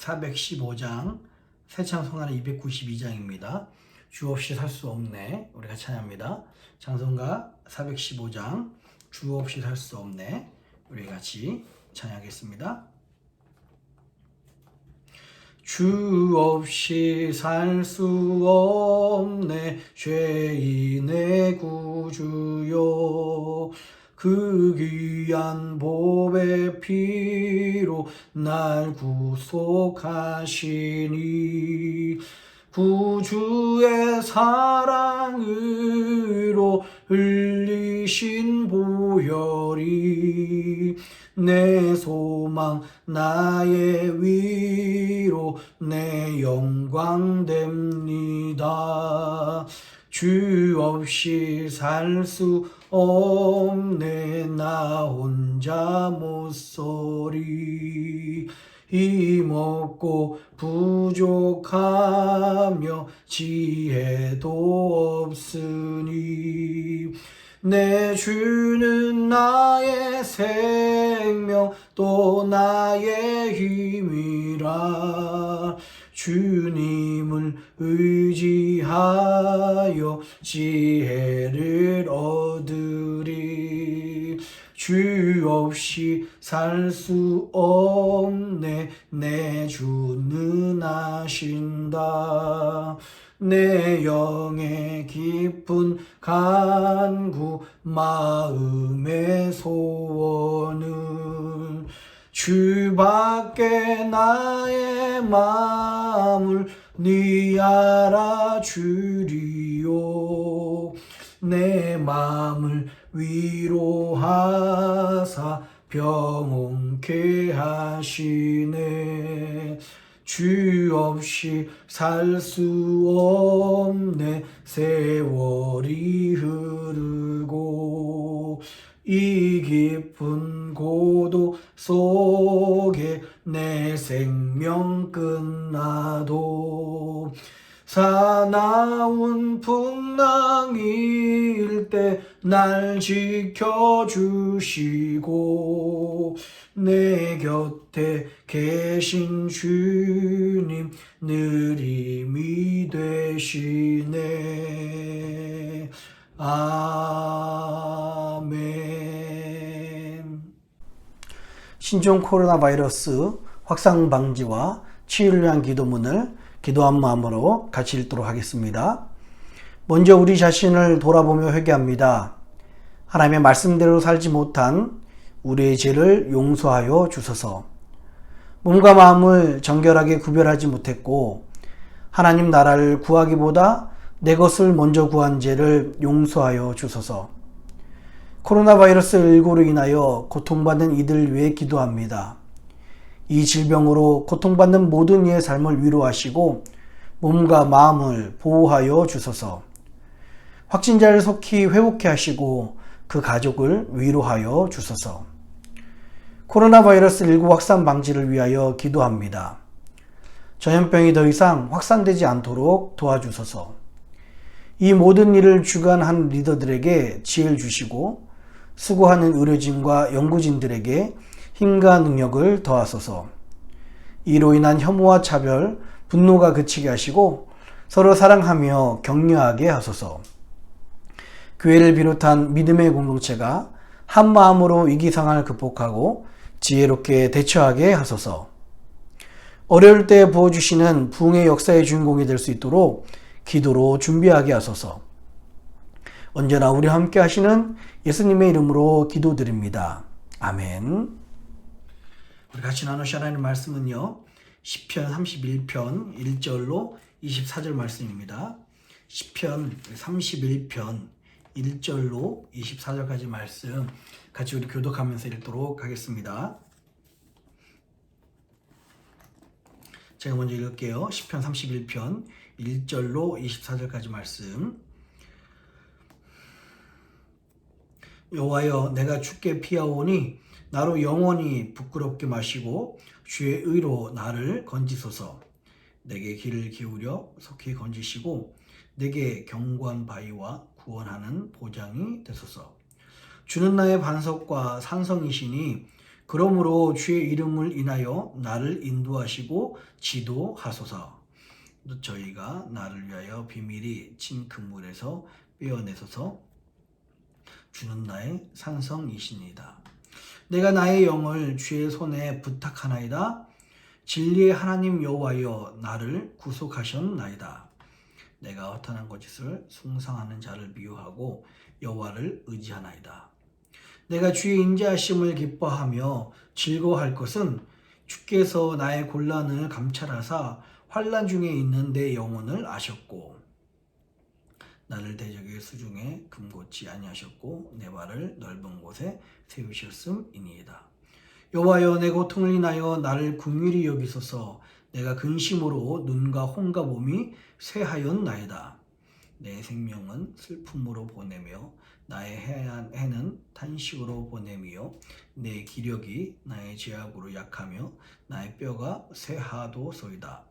415장, 새 찬송가는 292장입니다. 주 없이 살 수 없네. 우리가 찬양합니다. 찬송가 415장, 주 없이 살 수 없네. 우리 같이 찬양하겠습니다. 주 없이 살 수 없네. 죄인의 구주요. 그 귀한 보배 피로 날 구속하시니 구주의 사랑으로 흘리신 보혈이 내 소망 나의 위로 내 영광 됩니다. 주 없이 살 수 없네. 나 혼자 못서리. 힘없고 부족하며 지혜도 없으니 내 주는 나의 생명 또 나의 힘이라. 주님을 의지하여 지혜를 얻으리. 주 없이 살 수 없네. 내 주는 아신다. 내 영의 깊은 간구 마음의 소원은 주밖에 나의 마음을 네 알아주리요. 내 마음을 위로하사 평온케 하시네. 주 없이 살 수 없네. 세월이 흐르고 이 깊은 고도 속에 내 생명 끝나도 사나운 풍랑일 때 날 지켜주시고 내 곁에 계신 주님 늘 힘이 되시네. 아멘. 신종 코로나 바이러스 확산 방지와 치유를 위한 기도문을 기도한 마음으로 같이 읽도록 하겠습니다. 먼저 우리 자신을 돌아보며 회개합니다. 하나님의 말씀대로 살지 못한 우리의 죄를 용서하여 주소서. 몸과 마음을 정결하게 구별하지 못했고 하나님 나라를 구하기보다 내 것을 먼저 구한 죄를 용서하여 주소서. 코로나 바이러스 19로 인하여 고통받는 이들 위해 기도합니다. 이 질병으로 고통받는 모든 이의 삶을 위로하시고 몸과 마음을 보호하여 주소서. 확진자를 속히 회복케 하시고 그 가족을 위로하여 주소서. 코로나 바이러스 19 확산 방지를 위하여 기도합니다. 전염병이 더 이상 확산되지 않도록 도와주소서. 이 모든 일을 주관한 리더들에게 지혜를 주시고 수고하는 의료진과 연구진들에게 힘과 능력을 더하소서. 이로 인한 혐오와 차별, 분노가 그치게 하시고 서로 사랑하며 격려하게 하소서. 교회를 비롯한 믿음의 공동체가 한 마음으로 위기 상황을 극복하고 지혜롭게 대처하게 하소서. 어려울 때 부어주시는 부흥의 역사의 주인공이 될 수 있도록 기도로 준비하게 하소서. 언제나 우리와 함께 하시는 예수님의 이름으로 기도드립니다. 아멘. 우리 같이 나누실 하나님의 말씀은요, 시편 31편 1절로 24절 말씀입니다. 시편 31편 1절로 24절까지 말씀 같이 우리 교독하면서 읽도록 하겠습니다. 제가 먼저 읽을게요. 시편 31편 1절로 24절까지 말씀. 여호와여, 내가 주께 피하오니 나로 영원히 부끄럽게 마시고 주의 의로 나를 건지소서. 내게 귀를 기울여 속히 건지시고 내게 견고한 바위와 구원하는 보장이 되소서. 주는 나의 반석과 산성이시니 그러므로 주의 이름을 인하여 나를 인도하시고 지도하소서. 저희가 나를 위하여 비밀이 친 그물에서 빼어내소서. 주는 나의 산성이시니이다. 내가 나의 영을 주의 손에 부탁하나이다. 진리의 하나님 여호와여 나를 구속하셨나이다. 내가 허탄한 거짓을 숭상하는 자를 미워하고 여호와를 의지하나이다. 내가 주의 인자하심을 기뻐하며 즐거워할 것은 주께서 나의 곤란을 감찰하사 환난 중에 있는 내 영혼을 아셨고 나를 대적의 수중에 금고치 아니하셨고 내 발을 넓은 곳에 세우셨음이니이다. 여호와여 내 고통을 인하여 나를 긍휼히 여기소서. 내가 근심으로 눈과 혼과 몸이 쇠하였나이다. 내 생명은 슬픔으로 보내며 나의 해는 탄식으로 보내며 내 기력이 나의 죄악으로 약하며 나의 뼈가 쇠하도소이다.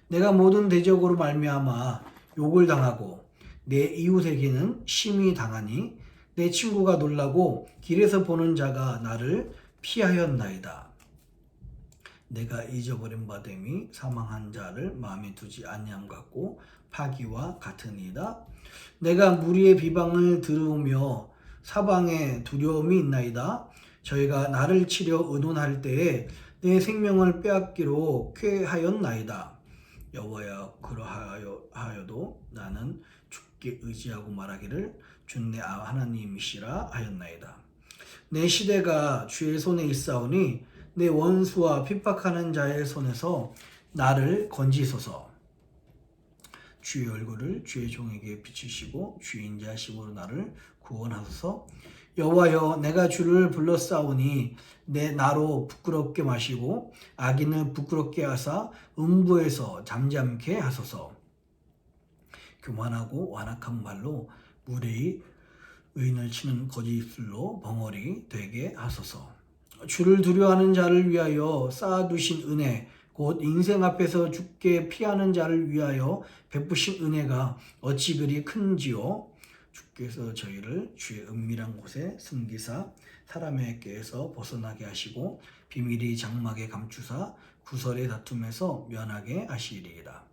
내가 모든 대적으로 말미암아 욕을 당하고 내 이웃에게는 심히 당하니 내 친구가 놀라고 길에서 보는 자가 나를 피하였나이다. 내가 잊어버린 바 됨이 사망한 자를 마음에 두지 아니함 같고 파기와 같으니이다. 내가 무리의 비방을 들으며 사방에 두려움이 있나이다. 저희가 나를 치려 의논할 때에 내 생명을 빼앗기로 꾀하였나이다. 여호와여 그러하여도 나는 주께 의지하고 말하기를 주는 내 하나님이시라 하였나이다. 내 시대가 주의 손에 있사오니 내 원수와 핍박하는 자의 손에서 나를 건지소서. 주의 얼굴을 주의 종에게 비추시고 주의 인자하심으로 나를 구원하소서. 여호와여 내가 주를 불러싸우니 내 나로 부끄럽게 마시고 악인을 부끄럽게 하사 음부에서 잠잠케 하소서. 교만하고 완악한 말로 무례히 의인을 치는 거짓 입술로 벙어리 되게 하소서. 주를 두려워하는 자를 위하여 쌓아두신 은혜 곧 인생 앞에서 주께 피하는 자를 위하여 베푸신 은혜가 어찌 그리 큰지요. 주께서 저희를 주의 은밀한 곳에 숨기사 사람의 꾀에서 벗어나게 하시고 비밀이 장막에 감추사 구설의 다툼에서 면하게 하시리이다.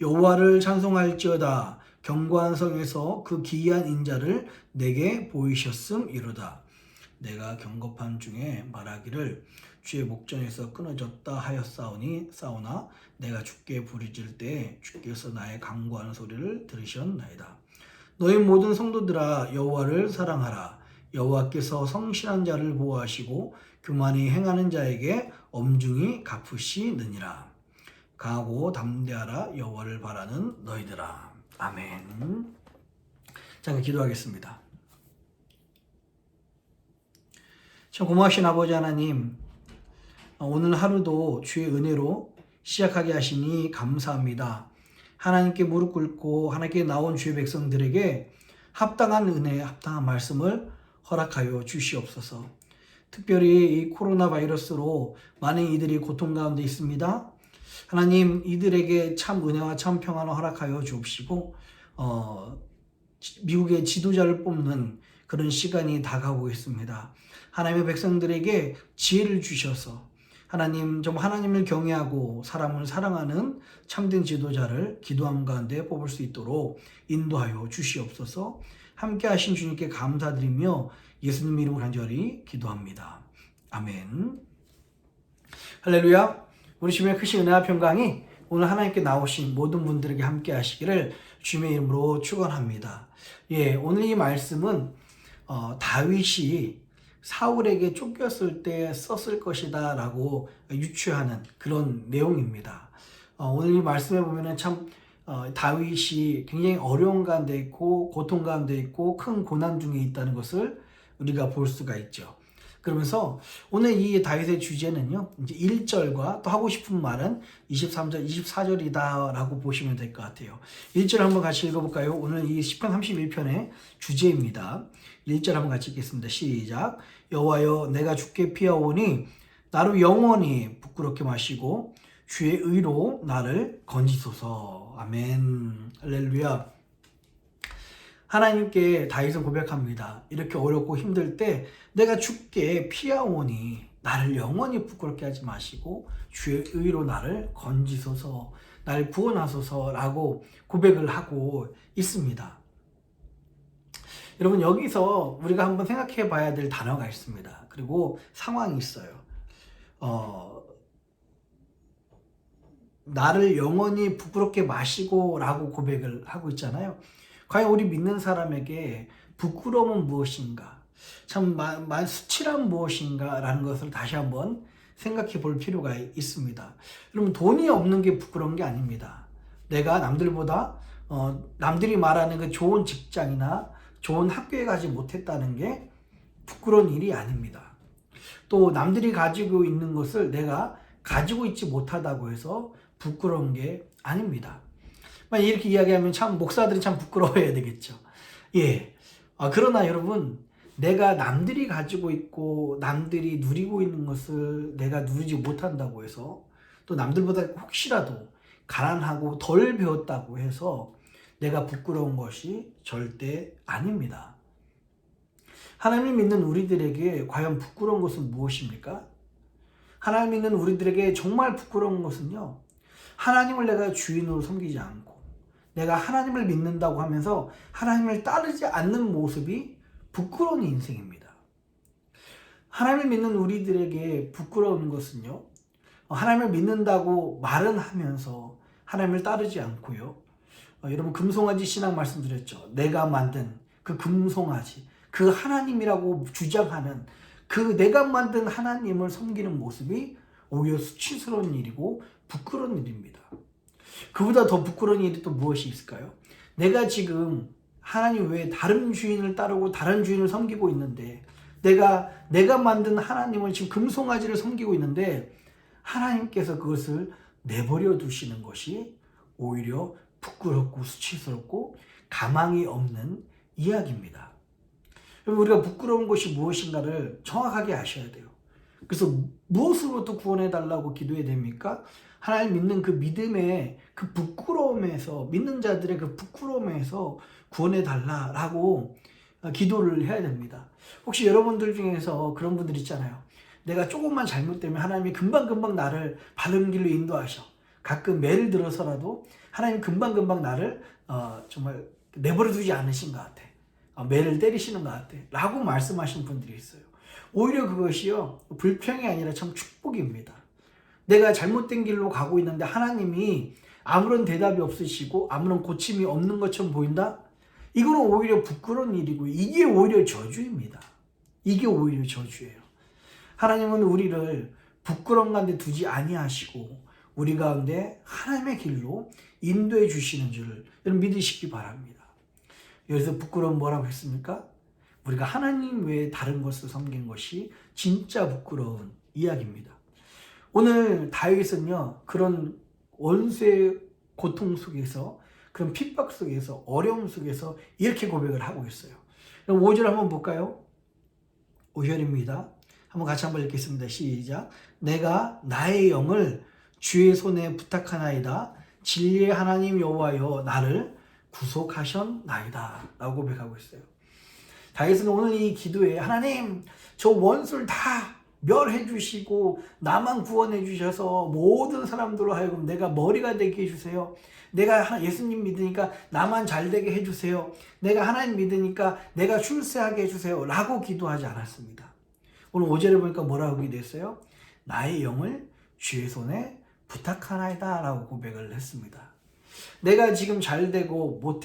여호와를 찬송할지어다. 견고한 성에서 그 기이한 인자를 내게 보이셨음이로다. 내가 경겁함 중에 말하기를 주의 목전에서 끊어졌다 하였사오나 내가 주께 부르짖을 때에 주께서 나의 간구하는 소리를 들으셨나이다. 너희 모든 성도들아 여호와를 사랑하라. 여호와께서 성실한 자를 보호하시고 교만히 행하는 자에게 엄중히 갚으시느니라. 강하고 담대하라 여호와를 바라는 너희들아. 아멘. 잠깐 기도하겠습니다. 참 고마우신 아버지 하나님, 오늘 하루도 주의 은혜로 시작하게 하시니 감사합니다. 하나님께 무릎 꿇고 하나님께 나온 주의 백성들에게 합당한 은혜, 합당한 말씀을 허락하여 주시옵소서. 특별히 이 코로나 바이러스로 많은 이들이 고통 가운데 있습니다. 하나님, 이들에게 참 은혜와 참 평안을 허락하여 주옵시고 미국의 지도자를 뽑는 그런 시간이 다가오고 있습니다. 하나님의 백성들에게 지혜를 주셔서 하나님, 좀 하나님을 경외하고 사람을 사랑하는 참된 지도자를 기도함 가운데 뽑을 수 있도록 인도하여 주시옵소서. 함께 하신 주님께 감사드리며 예수님 이름으로 간절히 기도합니다. 아멘. 할렐루야. 우리 주님의 크신 은혜와 평강이 오늘 하나님께 나오신 모든 분들에게 함께 하시기를 주님의 이름으로 축원합니다. 오늘 이 말씀은 다윗이 사울에게 쫓겼을 때 썼을 것이다 라고 유추하는 그런 내용입니다. 오늘 이 말씀에 보면은 참 다윗이 굉장히 어려운 가운데 있고 고통 가운데 있고 큰 고난 중에 있다는 것을 우리가 볼 수가 있죠. 그러면서 오늘 이 다윗의 주제는요, 이제 1절과 또 하고 싶은 말은 23절, 24절이다 라고 보시면 될 것 같아요. 1절 한번 같이 읽어볼까요? 오늘 이 시편 31편의 주제입니다. 1절 한번 같이 읽겠습니다. 시작. 여호와여 내가 주께 피하오니 나로 영원히 부끄럽게 마시고 주의 의로 나를 건지소서. 아멘. 할렐루야. 하나님께 다윗은 고백합니다. 이렇게 어렵고 힘들 때 내가 주께 피하오니 나를 영원히 부끄럽게 하지 마시고 주의 의로 나를 건지소서, 나를 구원하소서라고 고백을 하고 있습니다. 여러분, 여기서 우리가 한번 생각해 봐야 될 단어가 있습니다. 그리고 상황이 있어요. 나를 영원히 부끄럽게 마시고 라고 고백을 하고 있잖아요. 과연 우리 믿는 사람에게 부끄러움은 무엇인가? 참 수치란 무엇인가? 라는 것을 다시 한번 생각해 볼 필요가 있습니다. 여러분, 돈이 없는 게 부끄러운 게 아닙니다. 내가 남들보다 남들이 말하는 그 좋은 직장이나 좋은 학교에 가지 못했다는 게 부끄러운 일이 아닙니다. 또 남들이 가지고 있는 것을 내가 가지고 있지 못하다고 해서 부끄러운 게 아닙니다. 이렇게 이야기하면 참 목사들이 참 부끄러워해야 되겠죠. 예. 그러나 여러분, 내가 남들이 가지고 있고 남들이 누리고 있는 것을 내가 누리지 못한다고 해서, 또 남들보다 혹시라도 가난하고 덜 배웠다고 해서 내가 부끄러운 것이 절대 아닙니다. 하나님을 믿는 우리들에게 과연 부끄러운 것은 무엇입니까? 하나님 믿는 우리들에게 정말 부끄러운 것은요, 하나님을 내가 주인으로 섬기지 않고 내가 하나님을 믿는다고 하면서 하나님을 따르지 않는 모습이 부끄러운 인생입니다. 하나님을 믿는 우리들에게 부끄러운 것은요, 하나님을 믿는다고 말은 하면서 하나님을 따르지 않고요, 여러분, 금송아지 신앙 말씀드렸죠. 내가 만든 그 금송아지, 그 하나님이라고 주장하는 그 내가 만든 하나님을 섬기는 모습이 오히려 수치스러운 일이고 부끄러운 일입니다. 그보다 더 부끄러운 일이 또 무엇이 있을까요? 내가 지금 하나님 외에 다른 주인을 따르고 다른 주인을 섬기고 있는데, 내가 만든 하나님을 지금 금송아지를 섬기고 있는데 하나님께서 그것을 내버려 두시는 것이 오히려 부끄럽고 수치스럽고 가망이 없는 이야기입니다. 우리가 부끄러운 것이 무엇인가를 정확하게 아셔야 돼요. 그래서 무엇으로부터 구원해 달라고 기도해야 됩니까? 하나님 믿는 그 믿음의 그 부끄러움에서, 믿는 자들의 그 부끄러움에서 구원해 달라라고 기도를 해야 됩니다. 혹시 여러분들 중에서 그런 분들 있잖아요. 내가 조금만 잘못되면 하나님이 금방금방 나를 바른 길로 인도하셔. 가끔 매를 들어서라도 하나님 금방금방 나를 정말 내버려 두지 않으신 것 같아. 매를 때리시는 것 같아. 라고 말씀하시는 분들이 있어요. 오히려 그것이요, 불평이 아니라 참 축복입니다. 내가 잘못된 길로 가고 있는데 하나님이 아무런 대답이 없으시고 아무런 고침이 없는 것처럼 보인다? 이거는 오히려 부끄러운 일이고, 이게 오히려 저주입니다. 이게 오히려 저주예요. 하나님은 우리를 부끄러운 가운데 두지 아니하시고 우리 가운데 하나님의 길로 인도해 주시는 줄 여러분 믿으시기 바랍니다. 여기서 부끄러움 뭐라고 했습니까? 우리가 하나님 외에 다른 것을 섬긴 것이 진짜 부끄러운 이야기입니다. 오늘 다윗은요, 그런 원수의 고통 속에서, 그런 핍박 속에서, 어려움 속에서 이렇게 고백을 하고 있어요. 그럼 5절 한번 볼까요? 5절입니다. 한번 같이 한번 읽겠습니다. 시작. 내가 나의 영을 주의 손에 부탁하나이다. 진리의 하나님 여호와여 나를 구속하셨나이다. 라고 고백하고 있어요. 다윗은 오늘 이 기도에 하나님, 저 원수를 다 멸해 주시고 나만 구원해 주셔서 모든 사람들로 하여금 내가 머리가 되게 해주세요. 내가 예수님 믿으니까 나만 잘 되게 해주세요. 내가 하나님 믿으니까 내가 출세하게 해주세요. 라고 기도하지 않았습니다. 오늘 5절에 보니까 뭐라고 기도했어요? 나의 영을 주의 손에 부탁하나이다 라고 고백을 했습니다. 내가 지금 잘 되고 못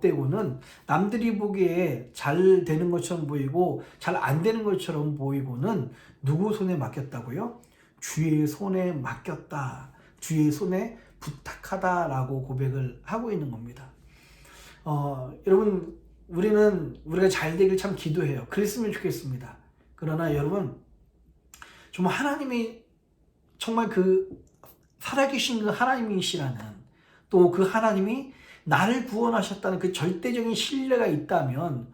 되고는 남들이 보기에 잘 되는 것처럼 보이고 잘 안 되는 것처럼 보이고는 누구 손에 맡겼다고요? 주의 손에 맡겼다. 주의 손에 부탁하다 라고 고백을 하고 있는 겁니다. 여러분, 우리가 잘 되길 참 기도해요. 그랬으면 좋겠습니다. 그러나 여러분, 정말 하나님이 정말 그 살아계신 그 하나님이시라는, 또 그 하나님이 나를 구원하셨다는 그 절대적인 신뢰가 있다면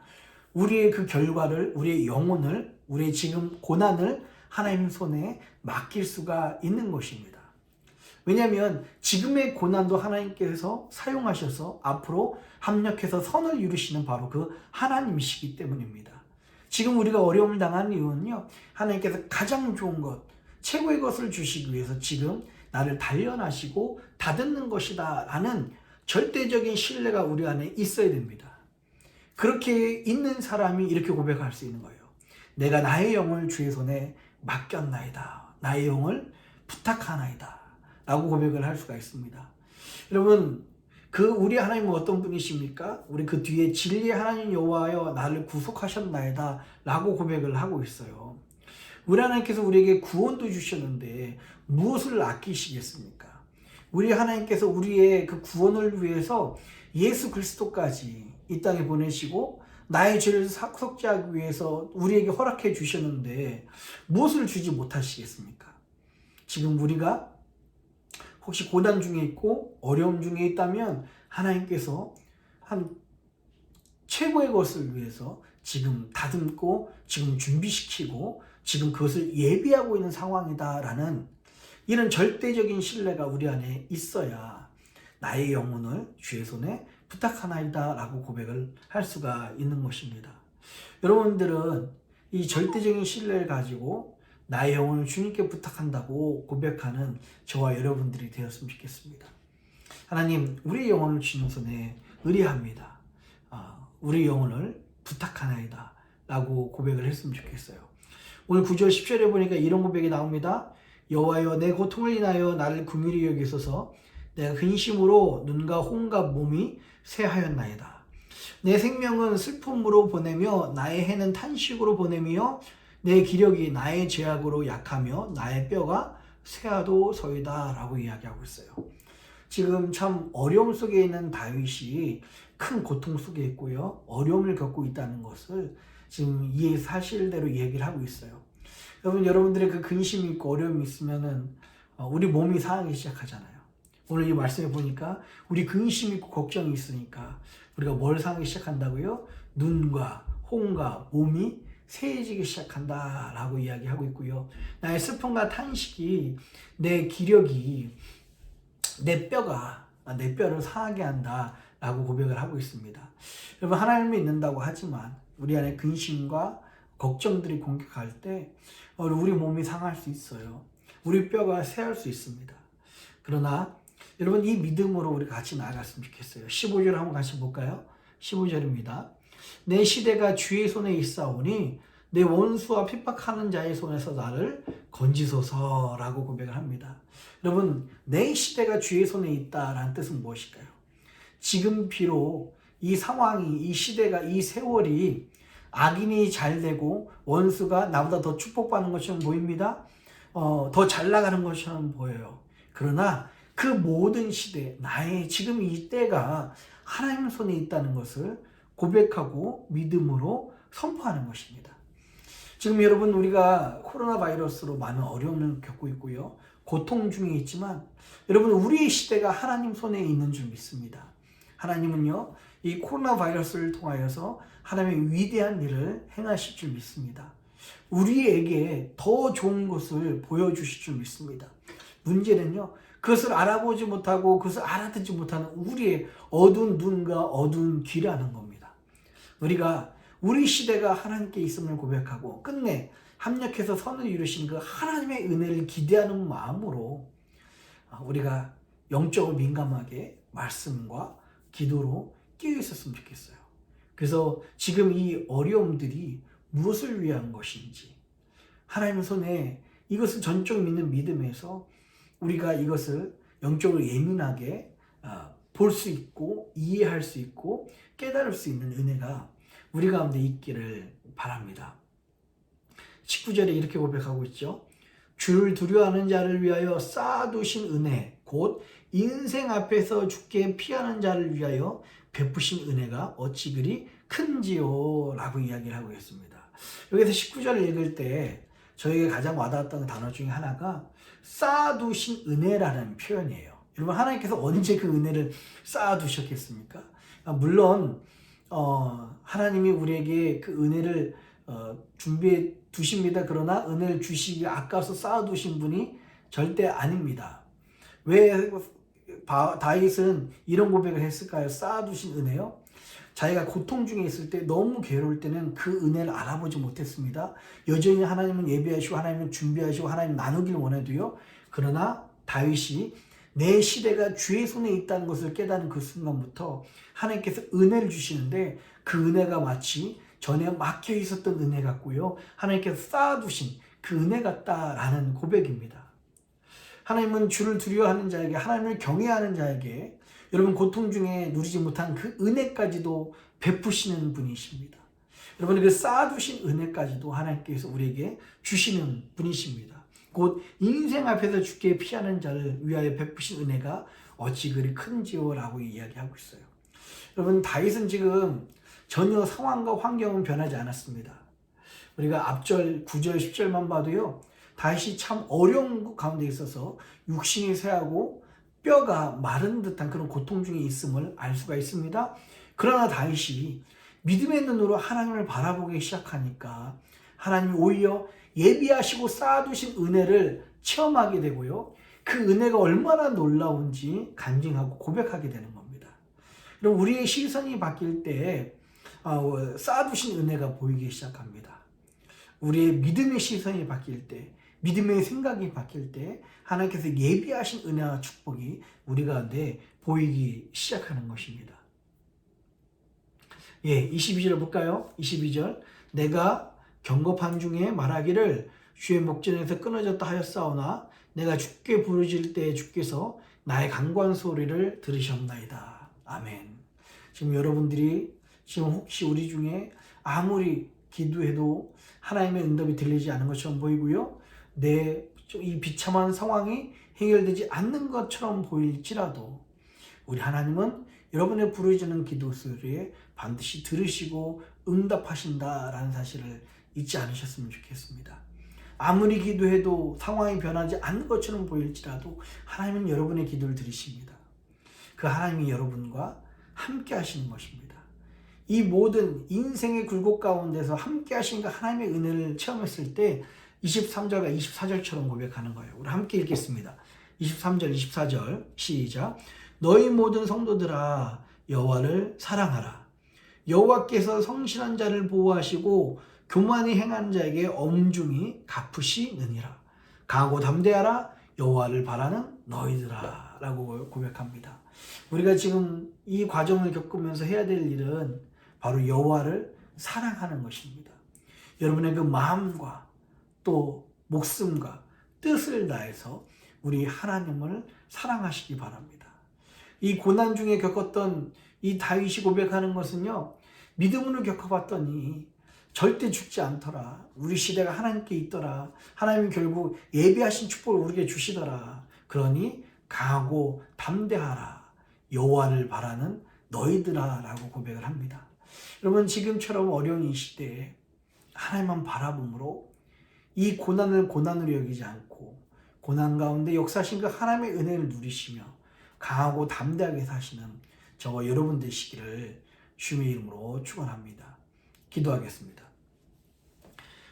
우리의 그 결과를, 우리의 영혼을, 우리의 지금 고난을 하나님 손에 맡길 수가 있는 것입니다. 왜냐하면 지금의 고난도 하나님께서 사용하셔서 앞으로 합력해서 선을 이루시는 바로 그 하나님이시기 때문입니다. 지금 우리가 어려움을 당하는 이유는요, 하나님께서 가장 좋은 것, 최고의 것을 주시기 위해서 지금 나를 단련하시고 다듬는 것이다 라는 절대적인 신뢰가 우리 안에 있어야 됩니다. 그렇게 있는 사람이 이렇게 고백할 수 있는 거예요. 내가 나의 영을 주의 손에 맡겼나이다. 나의 영을 부탁하나이다. 라고 고백을 할 수가 있습니다. 여러분, 우리 하나님은 어떤 분이십니까? 우리 그 뒤에 진리의 하나님 여호와여 나를 구속하셨나이다 라고 고백을 하고 있어요. 우리 하나님께서 우리에게 구원도 주셨는데 무엇을 아끼시겠습니까? 우리 하나님께서 우리의 그 구원을 위해서 예수 그리스도까지 이 땅에 보내시고 나의 죄를 속죄하기 위해서 우리에게 허락해 주셨는데 무엇을 주지 못하시겠습니까? 지금 우리가 혹시 고난 중에 있고 어려움 중에 있다면 하나님께서 한 최고의 것을 위해서 지금 다듬고 지금 준비시키고 지금 그것을 예비하고 있는 상황이다라는 이런 절대적인 신뢰가 우리 안에 있어야 나의 영혼을 주의 손에 부탁하나이다 라고 고백을 할 수가 있는 것입니다. 여러분들은 이 절대적인 신뢰를 가지고 나의 영혼을 주님께 부탁한다고 고백하는 저와 여러분들이 되었으면 좋겠습니다. 하나님, 우리 영혼을 주님 손에 의뢰합니다. 우리 영혼을 부탁하나이다 라고 고백을 했으면 좋겠어요. 오늘 9절 10절에 보니까 이런 고백이 나옵니다. 여호와여, 내 고통을 인하여 나를 긍휼히 여기소서. 내가 근심으로 눈과 혼과 몸이 쇠하였나이다. 내 생명은 슬픔으로 보내며 나의 해는 탄식으로 보내며 내 기력이 나의 죄악으로 약하며 나의 뼈가 쇠하도소이다 라고 이야기하고 있어요. 지금 참 어려움 속에 있는 다윗이 큰 고통 속에 있고요, 어려움을 겪고 있다는 것을 지금 이 사실대로 얘기를 하고 있어요. 여러분들의 그 근심이 있고 어려움이 있으면은 우리 몸이 상하기 시작하잖아요. 오늘 이 말씀에 보니까 우리 근심이 있고 걱정이 있으니까 우리가 뭘 상하기 시작한다고요? 눈과 혼과 몸이 쇠해지기 시작한다 라고 이야기하고 있고요. 나의 슬픔과 탄식이 내 기력이 내 뼈를 상하게 한다 라고 고백을 하고 있습니다. 여러분, 하나님을 믿는다고 하지만 우리 안에 근심과 걱정들이 공격할 때 우리 몸이 상할 수 있어요. 우리 뼈가 쇠할 수 있습니다. 그러나 여러분, 이 믿음으로 우리 같이 나아갔으면 좋겠어요. 15절 한번 같이 볼까요? 15절입니다. 내 시대가 주의 손에 있사오니 내 원수와 핍박하는 자의 손에서 나를 건지소서라고 고백을 합니다. 여러분, 내 시대가 주의 손에 있다라는 뜻은 무엇일까요? 지금 비록 이 상황이, 이 시대가, 이 세월이 악인이 잘 되고 원수가 나보다 더 축복받는 것처럼 보입니다. 더 잘 나가는 것처럼 보여요. 그러나 그 모든 시대, 나의 지금 이 때가 하나님 손에 있다는 것을 고백하고 믿음으로 선포하는 것입니다. 지금 여러분, 우리가 코로나 바이러스로 많은 어려움을 겪고 있고요, 고통 중에 있지만 여러분, 우리의 시대가 하나님 손에 있는 줄 믿습니다. 하나님은요, 이 코로나 바이러스를 통하여서 하나님의 위대한 일을 행하실 줄 믿습니다. 우리에게 더 좋은 것을 보여주실 줄 믿습니다. 문제는요, 그것을 알아보지 못하고 그것을 알아듣지 못하는 우리의 어두운 눈과 어두운 귀라는 겁니다. 우리가 우리 시대가 하나님께 있음을 고백하고 끝내 합력해서 선을 이루신 그 하나님의 은혜를 기대하는 마음으로 우리가 영적으로 민감하게 말씀과 기도로 끼어 있었으면 좋겠어요. 그래서 지금 이 어려움들이 무엇을 위한 것인지 하나님 손에 이것을 전적으로 믿는 믿음에서 우리가 이것을 영적으로 예민하게 볼 수 있고 이해할 수 있고 깨달을 수 있는 은혜가 우리 가운데 있기를 바랍니다. 19절에 이렇게 고백하고 있죠. 주를 두려워하는 자를 위하여 쌓아두신 은혜, 곧 인생 앞에서 죽게 피하는 자를 위하여 베푸신 은혜가 어찌 그리 큰지요 라고 이야기를 하고 있습니다. 여기서 19절을 읽을 때 저에게 가장 와닿았던 단어 중에 하나가 쌓아두신 은혜라는 표현이에요. 여러분, 하나님께서 언제 그 은혜를 쌓아두셨겠습니까? 물론 하나님이 우리에게 그 은혜를 준비해 두십니다. 그러나 은혜를 주시기 아까워서 쌓아두신 분이 절대 아닙니다. 왜 다윗은 이런 고백을 했을까요? 쌓아두신 은혜요? 자기가 고통 중에 있을 때, 너무 괴로울 때는 그 은혜를 알아보지 못했습니다. 여전히 하나님은 예비하시고 하나님은 준비하시고 하나님 나누길 원해도요. 그러나 다윗이 내 시대가 주의 손에 있다는 것을 깨닫는 그 순간부터 하나님께서 은혜를 주시는데, 그 은혜가 마치 전에 막혀 있었던 은혜 같고요, 하나님께서 쌓아두신 그 은혜 같다라는 고백입니다. 하나님은 주를 두려워하는 자에게, 하나님을 경외하는 자에게 여러분 고통 중에 누리지 못한 그 은혜까지도 베푸시는 분이십니다. 여러분 그 쌓아두신 은혜까지도 하나님께서 우리에게 주시는 분이십니다. 곧 인생 앞에서 죽게 피하는 자를 위하여 베푸신 은혜가 어찌 그리 큰지요 라고 이야기하고 있어요. 여러분 다윗은 지금 전혀 상황과 환경은 변하지 않았습니다. 우리가 앞절 9절 10절만 봐도요, 다윗이 참 어려운 가운데 있어서 육신이 쇠하고 뼈가 마른 듯한 그런 고통 중에 있음을 알 수가 있습니다. 그러나 다윗이 믿음의 눈으로 하나님을 바라보기 시작하니까 하나님이 오히려 예비하시고 쌓아두신 은혜를 체험하게 되고요, 그 은혜가 얼마나 놀라운지 간증하고 고백하게 되는 겁니다. 그럼 우리의 시선이 바뀔 때 쌓아두신 은혜가 보이기 시작합니다. 우리의 믿음의 시선이 바뀔 때, 믿음의 생각이 바뀔 때 하나님께서 예비하신 은혜와 축복이 우리 가운데 보이기 시작하는 것입니다. 22절 볼까요? 22절, 내가 경고판 중에 말하기를 주의 목전에서 끊어졌다 하였사오나 내가 주께 부르짖을 때 주께서 나의 간구한 소리를 들으셨나이다. 아멘. 지금 여러분들이 지금 혹시 우리 중에 아무리 기도해도 하나님의 응답이 들리지 않은 것처럼 보이고요, 내 이 비참한 상황이 해결되지 않는 것처럼 보일지라도 우리 하나님은 여러분의 부르짖는 기도 소리에 반드시 들으시고 응답하신다라는 사실을 잊지 않으셨으면 좋겠습니다. 아무리 기도해도 상황이 변하지 않는 것처럼 보일지라도 하나님은 여러분의 기도를 들으십니다. 그 하나님이 여러분과 함께 하시는 것입니다. 이 모든 인생의 굴곡 가운데서 함께 하신 그 하나님의 은혜를 체험했을 때 23절과 24절처럼 고백하는 거예요. 우리 함께 읽겠습니다. 23절, 24절 시작. 너희 모든 성도들아 여호와를 사랑하라. 여호와께서 성실한 자를 보호하시고 교만히 행하는 자에게 엄중히 갚으시느니라. 강하고 담대하라. 여호와를 바라는 너희들아 라고 고백합니다. 우리가 지금 이 과정을 겪으면서 해야 될 일은 바로 여호와를 사랑하는 것입니다. 여러분의 그 마음과 또 목숨과 뜻을 다해서 우리 하나님을 사랑하시기 바랍니다. 이 고난 중에 겪었던 이 다윗이 고백하는 것은요, 믿음으로 겪어봤더니 절대 죽지 않더라. 우리 시대가 하나님께 있더라. 하나님이 결국 예비하신 축복을 우리에게 주시더라. 그러니 강하고 담대하라. 여호와를 바라는 너희들아 라고 고백을 합니다. 여러분 지금처럼 어려운 이 시대에 하나님만 바라봄으로 이 고난을 고난으로 여기지 않고 고난 가운데 역사하신 그 하나님의 은혜를 누리시며 강하고 담대하게 사시는 저와 여러분 되시기를 주님의 이름으로 축원합니다. 기도하겠습니다.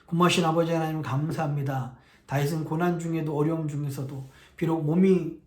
고마우신 아버지 하나님 감사합니다. 다윗은 고난 중에도 어려움 중에서도 비록 몸이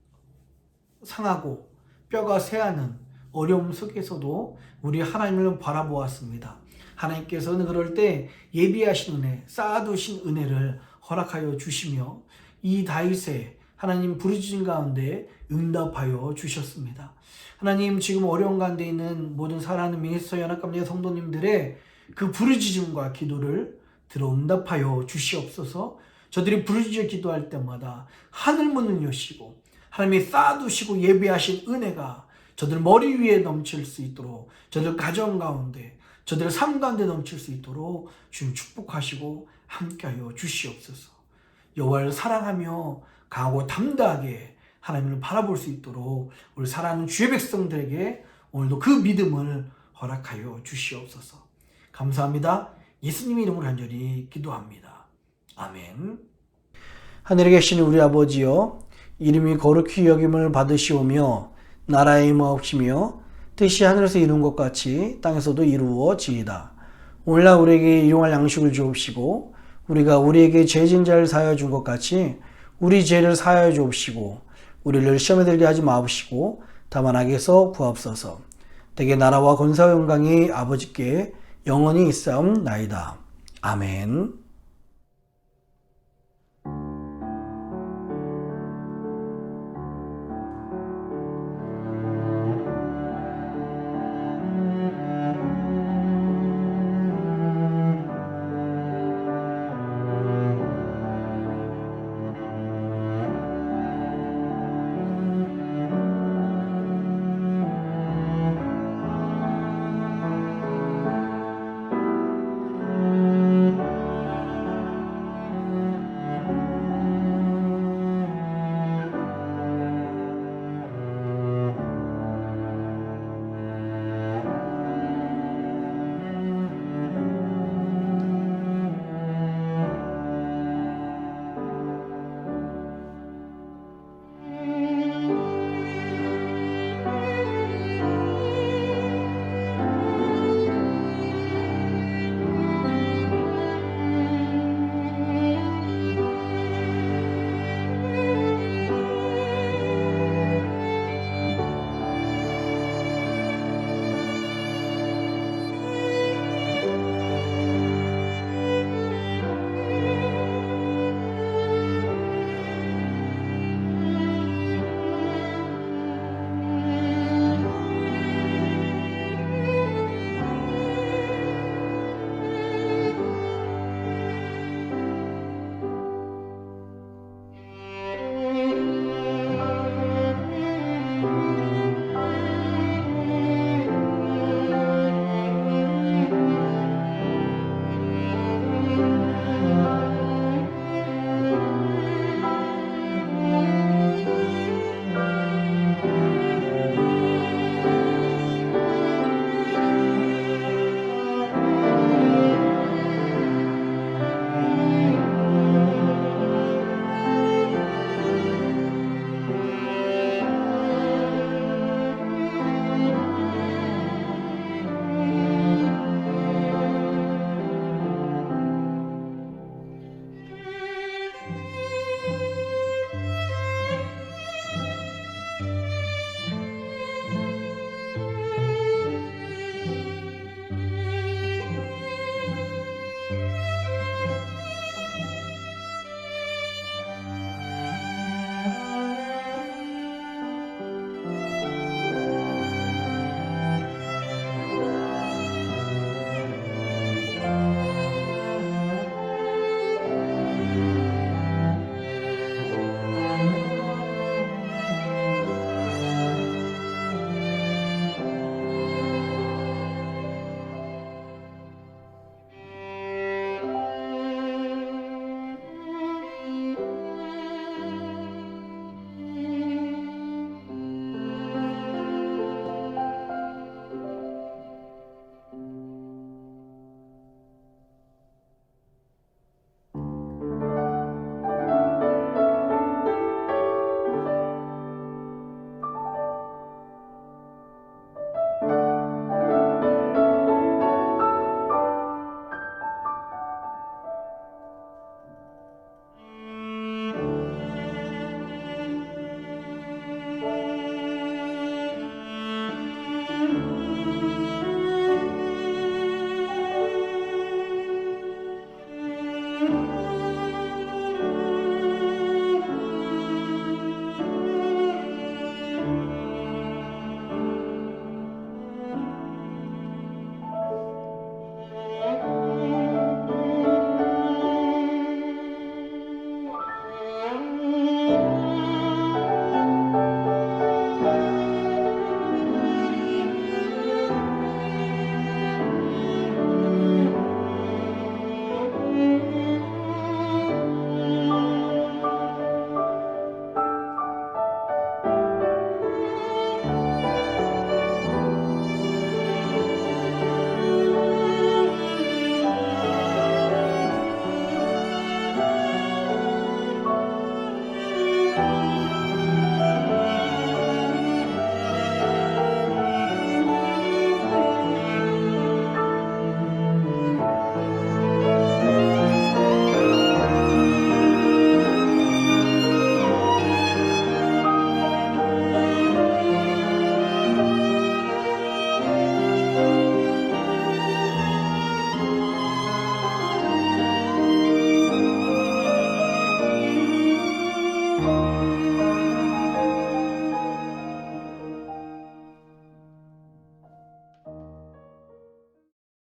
상하고 뼈가 쇠하는 어려움 속에서도 우리 하나님을 바라보았습니다. 하나님께서는 그럴 때 예비하신 은혜, 쌓아두신 은혜를 허락하여 주시며 이 다윗의 하나님 부르짖은 가운데 응답하여 주셨습니다. 하나님 지금 어려운 가운데 있는 모든 사랑하는 미니스터 연합감리의 성도님들의 그 부르짖음과 기도를 들어 응답하여 주시옵소서. 저들이 부르짖어 기도할 때마다 하늘 문을 여시고 하나님이 쌓아두시고 예비하신 은혜가 저들 머리 위에 넘칠 수 있도록, 저들 가정 가운데, 저들 삶 가운데 넘칠 수 있도록 주님 축복하시고 함께하여 주시옵소서. 여호와를 사랑하며 강하고 담대하게 하나님을 바라볼 수 있도록 우리 사랑하는 주의 백성들에게 오늘도 그 믿음을 허락하여 주시옵소서. 감사합니다. 예수님의 이름으로 간절히 기도합니다. 아멘. 하늘에 계신 우리 아버지여, 이름이 거룩히 여김을 받으시오며 나라의 임하옵시며 뜻이 하늘에서 이룬 것 같이 땅에서도 이루어지이다. 오늘날 우리에게 일용할 양식을 주옵시고 우리가 우리에게 죄진 자를 사하여 준 것 같이 우리 죄를 사하여 주옵시고 우리를 시험에 들게 하지 마옵시고 다만 악에서 구하옵소서. 대개 나라와 권사와 영광이 아버지께 영원히 있사옵나이다. 아멘.